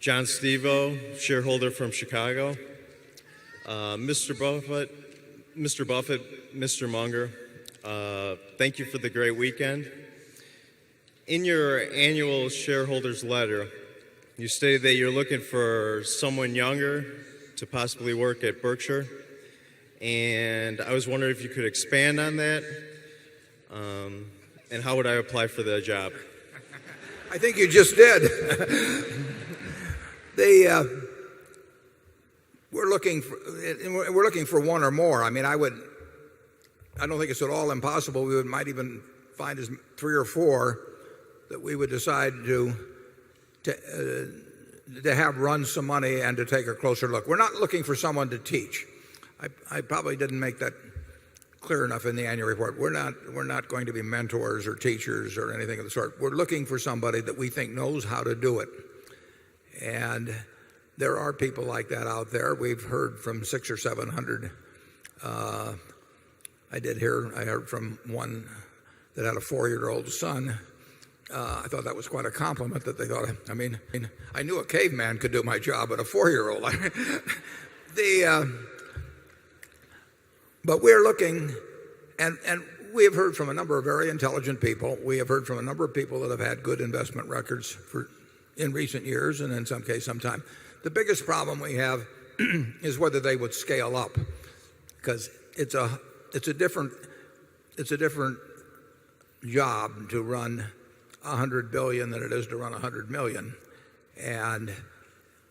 John Stevo, shareholder from Chicago. Mr. Buffett, Mr. Munger, thank you for the great weekend. In your annual shareholders letter, you stated that you're looking for someone younger to possibly work at Berkshire. And I was wondering if you could expand on that, and how would I apply for the job? I think you just did. We're looking for one or more. I mean, I don't think it's at all impossible. We might even find as 3 or 4 that we would decide to have run some money and to take a closer look. We're not looking for someone to teach. I probably didn't make that clear enough in the annual report. We're not going to be mentors or teachers or anything of the sort. We're looking for somebody that we think knows how to do it. And there are people like that out there. We've heard from 600 or 700. I heard from one that had a 4-year-old son. I thought that was quite a compliment that they thought. I mean, I knew a caveman could do my job, but a 4-year-old. But we're looking, and we have heard from a number of very intelligent people. We have heard from a number of people that have had good investment records in recent years, and in some case, sometime. The biggest problem we have is whether they would scale up, because it's a different job to run $100 billion than it is to run $100 million, and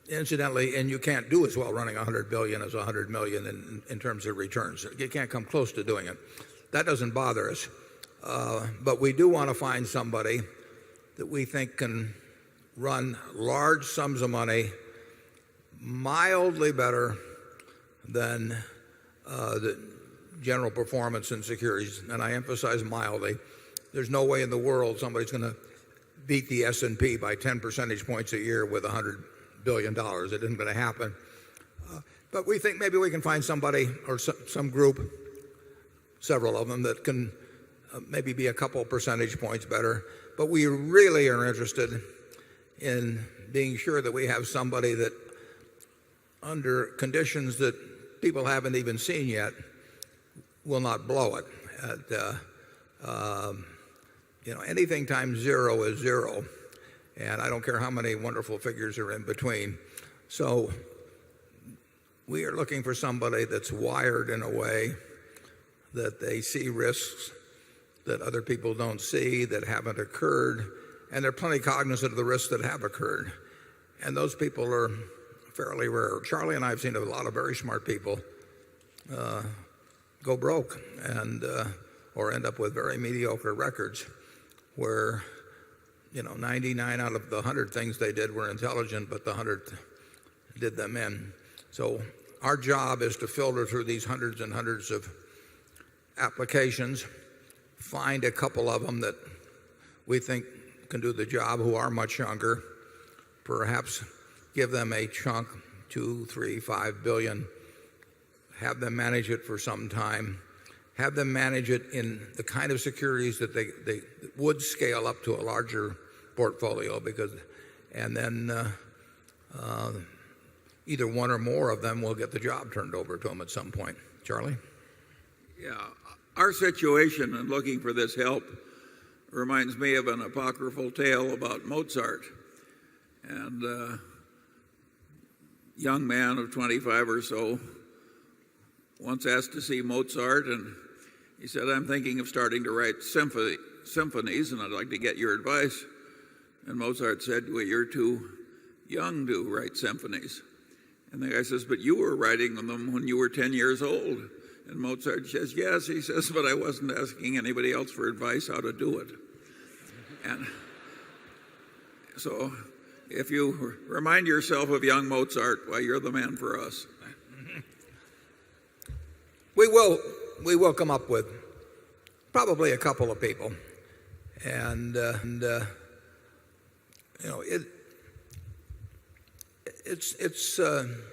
incidentally, and you can't do as well running $100 billion as $100 million in terms of returns. You can't come close to doing it. That doesn't bother us, but we do want to find somebody that we think can run large sums of money mildly better than the general performance in securities, and I emphasize mildly. There's no way in the world somebody's going to beat the S&P by 10 percentage points a year with $100 billion. It isn't going to happen. But we think maybe we can find somebody or some group, several of them, that can maybe be a couple percentage points better. But we really are interested in being sure that we have somebody that, under conditions that people haven't even seen yet, will not blow it. Anything times 0 is 0. And I don't care how many wonderful figures are in between. So we are looking for somebody that's wired in a way that they see risks that other people don't see, that haven't occurred, and they're plenty cognizant of the risks that have occurred. And those people are fairly rare. Charlie and I have seen a lot of very smart people go broke and or end up with very mediocre records where 99 out of the 100 things they did were intelligent, but the 100th did them in. So our job is to filter through these hundreds and hundreds of applications, find a couple of them that we think can do the job, who are much younger, perhaps give them a chunk, 2, 3, 5 billion, have them manage it for some time, have them manage it in the kind of securities that they would scale up to a larger portfolio, and then either one or more of them will get the job turned over to them at some point. Charlie? Yeah, our situation in looking for this help reminds me of an apocryphal tale about Mozart. And a young man of 25 or so once asked to see Mozart, and he said, "I'm thinking of starting to write symphonies, and I'd like to get your advice." And Mozart said, "Well, you're too young to write symphonies." And the guy says, "But you were writing them when you were 10 years old." And Mozart says, "Yes," he says, "but I wasn't asking anybody else for advice how to do it." And so if you remind yourself of young Mozart, why, you're the man for us. We will come up with probably a couple of people, and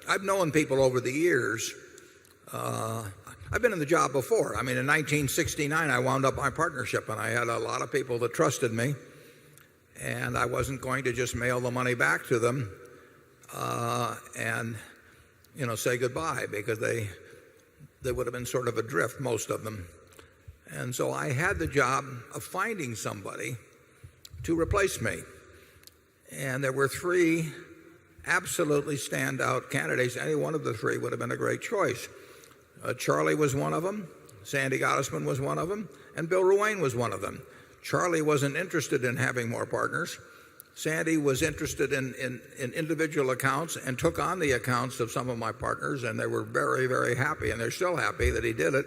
I've known people over the years. I've been in the job before. I mean, in 1969, I wound up my partnership, and I had a lot of people that trusted me, and I wasn't going to just mail the money back to them. and say goodbye because they would have been sort of adrift, most of them. And so I had the job of finding somebody to replace me. And there were three absolutely standout candidates. Any one of the three would have been a great choice. Charlie was one of them, Sandy Gottesman was one of them, and Bill Ruane was one of them. Charlie wasn't interested in having more partners. Sandy was interested in individual accounts and took on the accounts of some of my partners, and they were very, very happy, and they're still happy that he did it.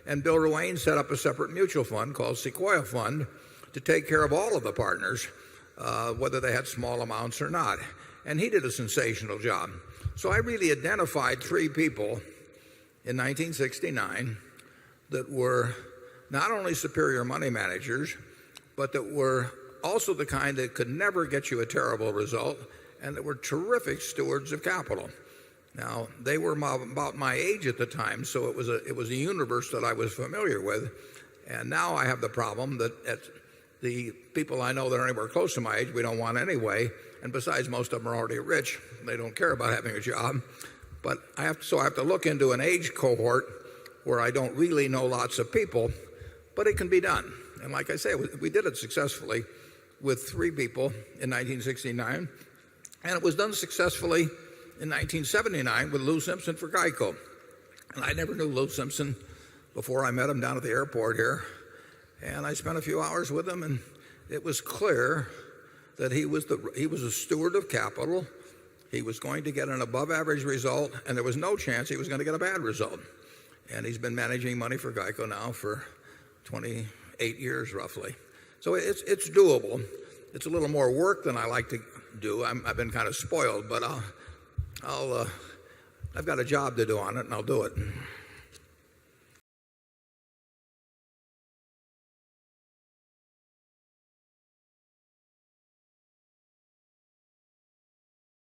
And Bill Ruane set up a separate mutual fund called Sequoia Fund to take care of all of the partners, whether they had small amounts or not. And he did a sensational job. So I really identified three people in 1969 that were not only superior money managers, but that were also the kind that could never get you a terrible result and that were terrific stewards of capital. Now, they were about my age at the time, so it was a universe that I was familiar with. And now I have the problem that the people I know that are anywhere close to my age, we don't want anyway. And besides, most of them are already rich. They don't care about having a job. But I have to look into an age cohort where I don't really know lots of people, but it can be done. And like I say, we did it successfully with three people in 1969, and it was done successfully in 1979 with Lou Simpson for Geico. And I never knew Lou Simpson before I met him down at the airport here. And I spent a few hours with him, and it was clear that he was a steward of capital. He was going to get an above average result, and there was no chance he was going to get a bad result. And he's been managing money for Geico now for 28 years roughly. So it's doable. It's a little more work than I like to do. I've been kind of spoiled, but I've got a job to do on it, and I'll do it.